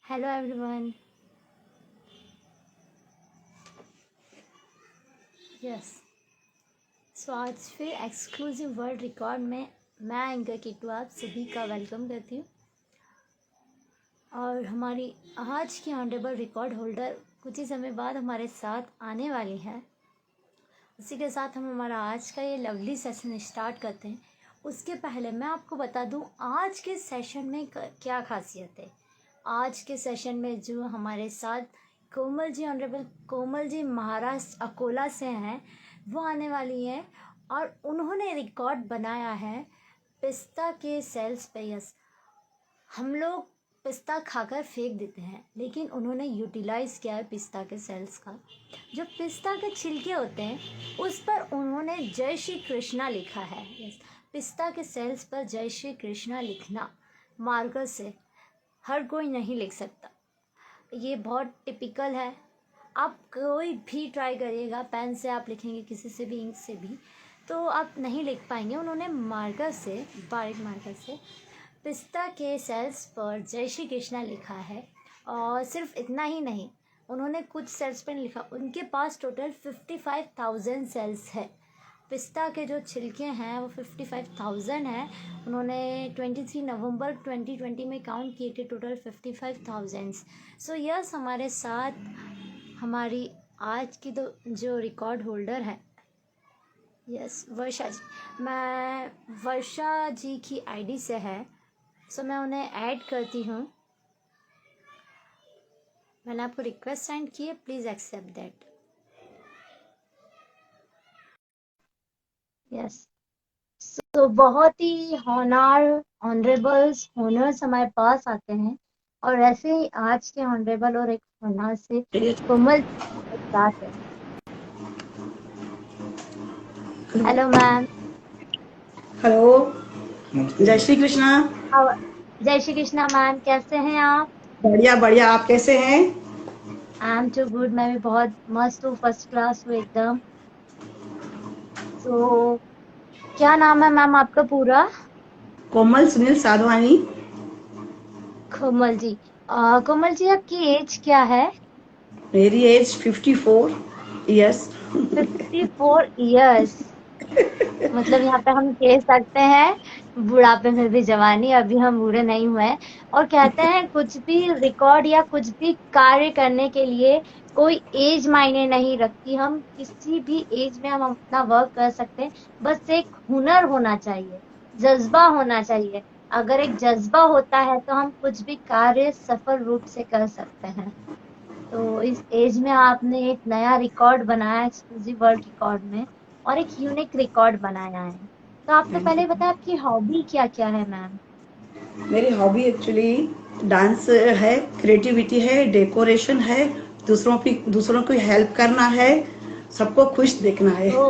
Hello everyone. Yes, सो आज फिर exclusive world record में मैं एंकर किट्टू आप सभी का वेलकम करती हूँ। और हमारी आज की ऑनरेबल रिकॉर्ड होल्डर कुछ ही समय बाद हमारे साथ आने वाली है। उसी के साथ हम हमारा आज का ये लवली सेशन स्टार्ट करते हैं। उसके पहले मैं आपको बता दूँ आज के सेशन में क्या खासियत है। आज के सेशन में जो हमारे साथ कोमल जी, ऑनरेबल कोमल जी महाराष्ट्र अकोला से हैं, वो आने वाली हैं और उन्होंने रिकॉर्ड बनाया है पिस्ता के सेल्स पे। यस, हम लोग पिस्ता खाकर फेंक देते हैं, लेकिन उन्होंने यूटिलाइज़ किया है पिस्ता के सेल्स का। जो पिस्ता के छिलके होते हैं उस पर उन्होंने जय श्री कृष्णा लिखा है। यस, पिस्ता के सेल्स पर जय श्री कृष्णा लिखना मार्कर से हर कोई नहीं लिख सकता। ये बहुत टिपिकल है। आप कोई भी ट्राई करिएगा, पेन से आप लिखेंगे, किसी से भी, इंक से भी, तो आप नहीं लिख पाएंगे। उन्होंने मार्कर से, बारीक मार्कर से पिस्ता के सेल्स पर जय श्री कृष्णा लिखा है। और सिर्फ इतना ही नहीं, उन्होंने कुछ सेल्स पर लिखा, उनके पास टोटल 55,000 सेल्स है। पिस्ता के जो छिलके हैं वो 55,000 हैं। उन्होंने 23 नवंबर 2020 में काउंट किए थे, टोटल 55,000। सो यस, हमारे साथ हमारी आज की जो रिकॉर्ड होल्डर है, यस, वर्षा जी। मैं वर्षा जी की आईडी से है, सो मैं उन्हें ऐड करती हूँ। मैंने आपको रिक्वेस्ट सेंड की है, प्लीज़ एक्सेप्ट दैट। यस, तो बहुत ही ऑनरेबल्स होनर्स हमारे पास आते हैं, और ऐसे ही आज के ऑनरेबल और एक होनर से कोमल साथ है। Hello ma'am. हेलो, जय श्री कृष्णा। जय श्री कृष्णा मैम, कैसे हैं आप? बढ़िया बढ़िया, आप कैसे हैं? आई एम टू गुड, मैं भी बहुत मस्त हूँ, फर्स्ट क्लास हूँ एकदम। तो क्या नाम है मैम आपका पूरा? कोमल सुनील साधवानी। कोमल जी। कोमल जी, आपकी एज क्या है? मेरी एज 54 ईयर्स। 54 ईयर्स। मतलब यहाँ पे हम कह सकते हैं बुढ़ापे में भी जवानी, अभी हम बूढ़े नहीं हुए हैं। और कहते हैं कुछ भी रिकॉर्ड या कुछ भी कार्य करने के लिए कोई एज मायने नहीं रखती। हम किसी भी एज में हम अपना वर्क कर सकते हैं, बस एक हुनर होना चाहिए, जज्बा होना चाहिए। अगर एक जज्बा होता है तो हम कुछ भी कार्य सफल रूप से कर सकते हैं। तो इस एज में आपने एक नया रिकॉर्ड बनाया, एक्सक्लूसिव वर्ल्ड रिकॉर्ड में, और एक यूनिक रिकॉर्ड बनाया है। तो आप तो थैंक पहले यू। बताया आपकी हॉबी क्या क्या है मैम? मेरी हॉबी एक्चुअली डांस है, क्रिएटिविटी है, डेकोरेशन है, दूसरों को हेल्प करना है, सबको खुश देखना है। ओ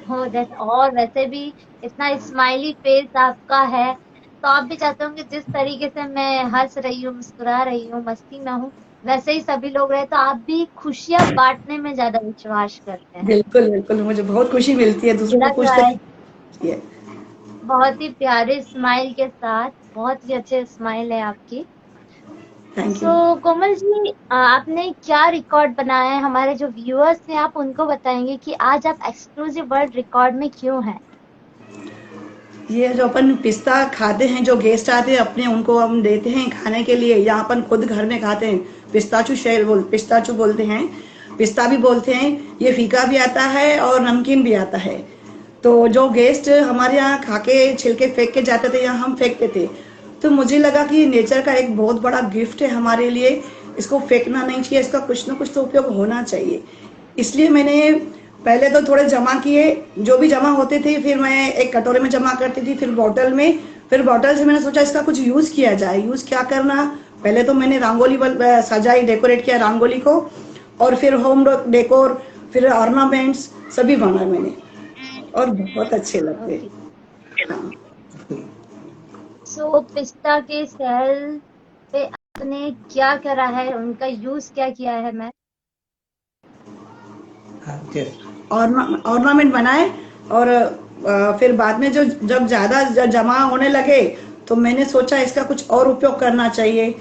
हो दैट। और वैसे भी इतना स्माइली फेस आपका है, तो आप भी चाहते होंगे जिस तरीके से मैं हंस रही हूँ, मुस्कुरा रही हूँ, मस्ती में हूँ, वैसे ही सभी लोग रहे, तो आप भी खुशियां बांटने में ज्यादा विश्वास करते हैं। बिल्कुल बिल्कुल, मुझे बहुत खुशी मिलती है दूसरों को लग खुश रहा है देखती है। बहुत ही प्यारे स्माइल के साथ, बहुत ही अच्छे स्माइल है आपकी। Thank so you. Komal ji, आपने क्या रिकॉर्ड बनाया है? हमारे जो व्यूअर्स हैं, आप उनको बताएंगे कि आज आप एक्सक्लूसिव वर्ल्ड रिकॉर्ड में क्यों हैं? ये जो अपन पिस्ता खाते हैं, जो गेस्ट आते हैं अपने, उनको हम देते हैं खाने के लिए, या अपन खुद घर में खाते हैं। पिस्ताचू बोलते हैं, पिस्ता भी बोलते हैं। ये फीका भी आता है और नमकीन भी आता है। तो जो गेस्ट हमारे यहाँ खा के छिलके फेंक के जाते थे, यहाँ हम फेंकते थे। तो मुझे लगा कि नेचर का एक बहुत बड़ा गिफ्ट है हमारे लिए, इसको फेंकना नहीं चाहिए, इसका कुछ ना कुछ तो उपयोग होना चाहिए। इसलिए मैंने पहले तो थोड़े जमा किए, जो भी जमा होते थे फिर मैं एक कटोरे में जमा करती थी, फिर बॉटल में, फिर बॉटल से मैंने सोचा इसका कुछ यूज किया जाए। यूज क्या करना, पहले तो मैंने रंगोली सजाई, डेकोरेट किया रंगोली को, और फिर होम डेकोर, फिर ऑर्नामेंट्स सभी बनाए मैंने, और बहुत अच्छे लगते ओके, हैं। हाँ। सो पिस्ता के सेल पे आपने क्या करा है, उनका यूज क्या किया है मैं? ऑर्नामेंट बनाए, और फिर बाद में जब ज्यादा जमा होने लगे तो मैंने सोचा इसका कुछ और उपयोग करना चाहिए।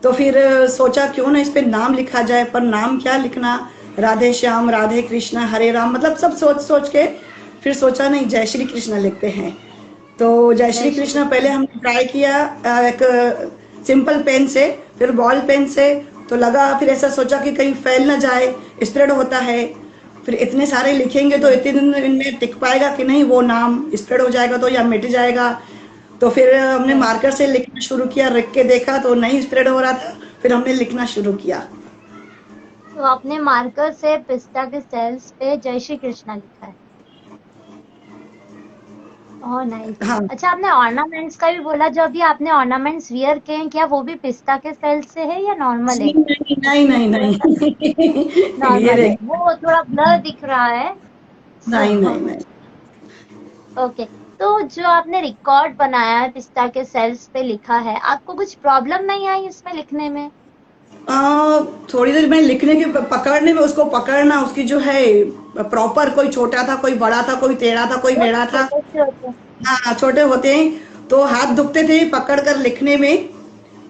तो फिर सोचा क्यों ना इस पे नाम लिखा जाए, पर नाम क्या लिखना, राधे श्याम, राधे कृष्णा, हरे राम, मतलब सब सोच सोच के फिर सोचा नहीं जय श्री कृष्ण लिखते हैं। तो जय जय श्री श्री कृष्ण कृष्ण। पहले हमने ट्राई किया एक सिंपल पेन से, फिर बॉल पेन से, तो लगा, फिर ऐसा सोचा कि कहीं फैल ना जाए, स्प्रेड होता है, फिर इतने सारे लिखेंगे तो इतने दिन इनमें टिक पाएगा कि नहीं, वो नाम स्प्रेड हो जाएगा तो या मिट जाएगा। तो फिर हमने राइट। मार्कर से लिखना शुरू किया, रख के देखा तो नहीं स्प्रेड हो रहा था, फिर हमने लिखना शुरू किया। तो आपने मार्कर से पिस्ता के सेल्स पे जय श्री कृष्णा लिखा है। Oh nice. हाँ। अच्छा, आपने ऑर्नामेंट्स का भी बोला, जो अभी आपने ऑर्नामेंट्स वियर किए हैं, क्या वो भी पिस्ता के सेल्स से है या नॉर्मल जी है? नहीं नहीं उसमें नहीं थोड़ा सा नहीं ये नॉर्मल है, देखिए। वो थोड़ा ब्लर दिख रहा है। नहीं सो नहीं नहीं। ओके। तो जो आपने रिकॉर्ड बनाया है पिस्ता के सेल्स पे लिखा है, आपको कुछ प्रॉब्लम नहीं आई इसमें लिखने में? थोड़ी देर में लिखने के पकड़ने में, उसको पकड़ना, उसकी जो है प्रॉपर, कोई छोटा था, कोई बड़ा था, कोई टेढ़ा था, कोई बहुत मेढ़ा था। छोटे से होते हैं। हाँ, छोटे होते हैं तो हाथ दुखते थे पकड़ कर लिखने में।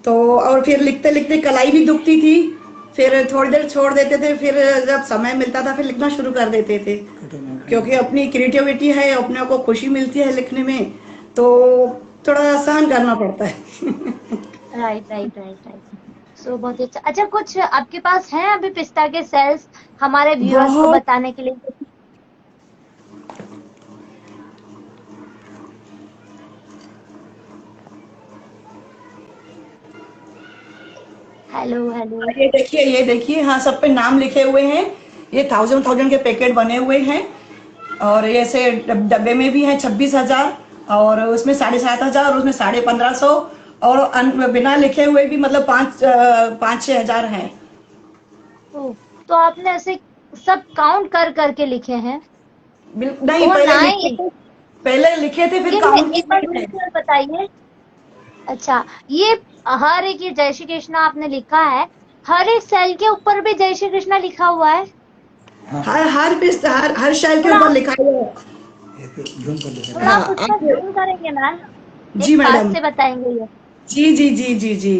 तो और फिर लिखते लिखते कलाई भी दुखती थी, फिर थोड़ी देर छोड़ देते थे, फिर जब समय मिलता था फिर लिखना शुरू कर देते थे, क्योंकि अपनी क्रिएटिविटी है, अपने को खुशी मिलती है लिखने में, तो थोड़ा सहन करना पड़ता है। Right right right right. So बहुत ही अच्छा। अच्छा, कुछ आपके पास है अभी पिस्ता के सेल्स हमारे व्यूअर्स को बहुत। बताने के लिए? Hello hello. ये देखिए, हाँ, सब पे नाम लिखे हुए हैं। ये थाउजेंड थाउजेंड के पैकेट बने हुए हैं, और ये ऐसे डब्बे में भी है 26,000, और उसमें 7,500, और उसमें 1550, और बिना लिखे हुए भी मतलब 5-6 हजार हैं। ओह, तो आपने ऐसे सब काउंट कर करके लिखे हैं? नहीं, ओह पहले लिखे नाइस। थे, पहले लिखे थे फिर ये काउंट एक बार किए मुझे थे। एक बार बताइए। अच्छा, ये हर एक, ये जय श्री कृष्णा आपने लिखा है, हर एक सेल के ऊपर भी जय श्री कृष्णा लिखा हुआ है? हर पीस, हर शैल के थोड़ा ऊपर लिखा हुआ है। थोड़ा हाँ, आप उसका आप। जूम करेंगे मैम? एक जी पास मैडम। से बताएंगे ये? जी जी जी जी जी।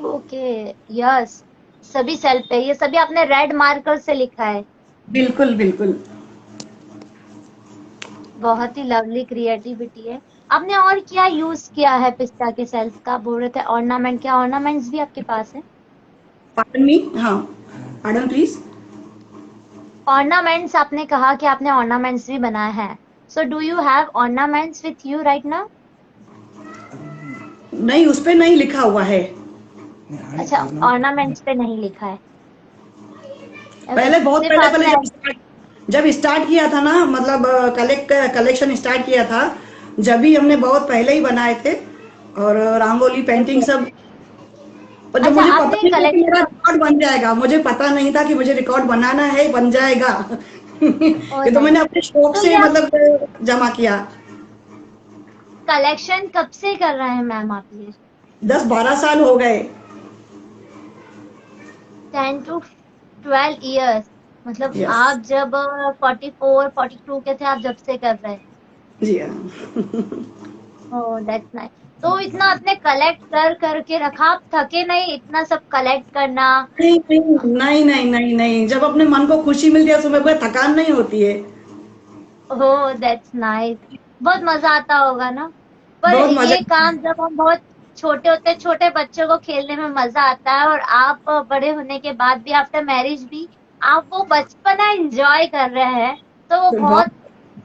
ओके। यस। सभी सेल पे ये सभी आपने रेड मार्कर से लिखा है। बिल्कुल बिल्कुल। बहुत ही लवली क्रिएटिविटी है। आपने और क्या यूज किया है पिस्ता के सेल्स का? बोल रहे थे ऑर्नामेंट, क्या ऑर्नामेंट्स भी आपके पास है? पार्डन मी, हाँ, पार्डन प्लीज। ऑर्नामेंट्स, आपने कहा कि आपने ऑर्नामेंट्स भी बनाए हैं। So do you have ornaments with you right now? नहीं, उस पे नहीं लिखा हुआ है। अच्छा, ऑर्नामेंट्स पे नहीं लिखा है। ओके, पहले, बहुत सिर्फ पहले पहले आपने। जब स्टार्ट किया था ना, मतलब कलेक्शन स्टार्ट किया था, जब भी हमने बहुत पहले ही बनाए थे, और रंगोली पेंटिंग ओके। सब। और जब अच्छा, मुझे पता आपने नहीं था कि कलेक्शन मेरा कब? रिकॉर्ड बन जाएगा, मुझे पता नहीं था कि मुझे रिकॉर्ड बनाना है, बन जाएगा। ओ ये तो नाइस। मैंने अपने शौक तो से ये आप मतलब जमा किया। कलेक्शन कब से कर रहे हैं मैम आप ये? 10-12 साल हो गए। 10 to 12 years। मतलब यस। आप जब 44 42 के थे, आप जब से कर रहे हैं? जी हाँ। Oh that's nice. तो इतना आपने कलेक्ट कर करके रखा, आप थके नहीं इतना सब कलेक्ट करना? नहीं नहीं नहीं नहीं नहीं नहीं, जब अपने मन को खुशी मिलती है उसमें कोई थकान नहीं होती है। Oh that's nice. बहुत मजा आता होगा ना? पर बहुत मजा। ये काम जब हम बहुत छोटे होते हैं, छोटे बच्चों को खेलने में मजा आता है, और आप बड़े होने के बाद भी, आफ्टर मैरिज भी, आप वो बचपना एंजॉय कर रहे हैं, तो वो बहुत। बहुत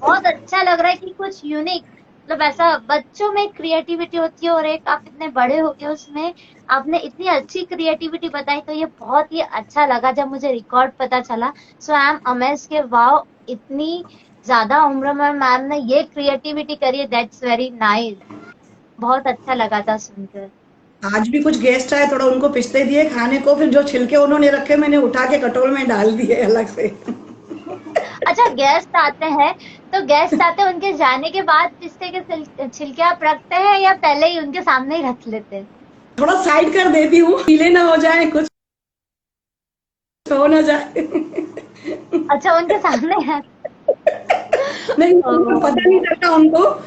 बहुत अच्छा लग रहा है कि कुछ यूनिक, मतलब ऐसा बच्चों में क्रिएटिविटी होती है, और एक आप इतने बड़े हो गए उसमें आपने इतनी अच्छी क्रिएटिविटी बताई, तो ये बहुत ही अच्छा लगा जब मुझे रिकॉर्ड पता चला। सो आई एम अमेज्ड के वाओ, इतनी ज्यादा उम्र में मैम ने ये क्रिएटिविटी करी है, दैट्स वेरी नाइस। बहुत अच्छा लगा था सुनकर। आज भी कुछ गेस्ट आए, थोड़ा उनको पिस्ते दिए खाने को, फिर जो छिलके उन्होंने रखे मैंने उठा के कटोर में डाल दिए अलग से। अच्छा, गेस्ट आते हैं, तो गेस्ट आते हैं उनके जाने के बाद पिस्ते के छिलके आप रखते हैं, या पहले ही उनके सामने ही रख लेते हैं? थोड़ा साइड कर देती हूँ, गीले ना हो जाए, कुछ हो ना जाए। अच्छा, उनके सामने है। नहीं, उनको ओह पता नहीं नाइस। चलता उनको।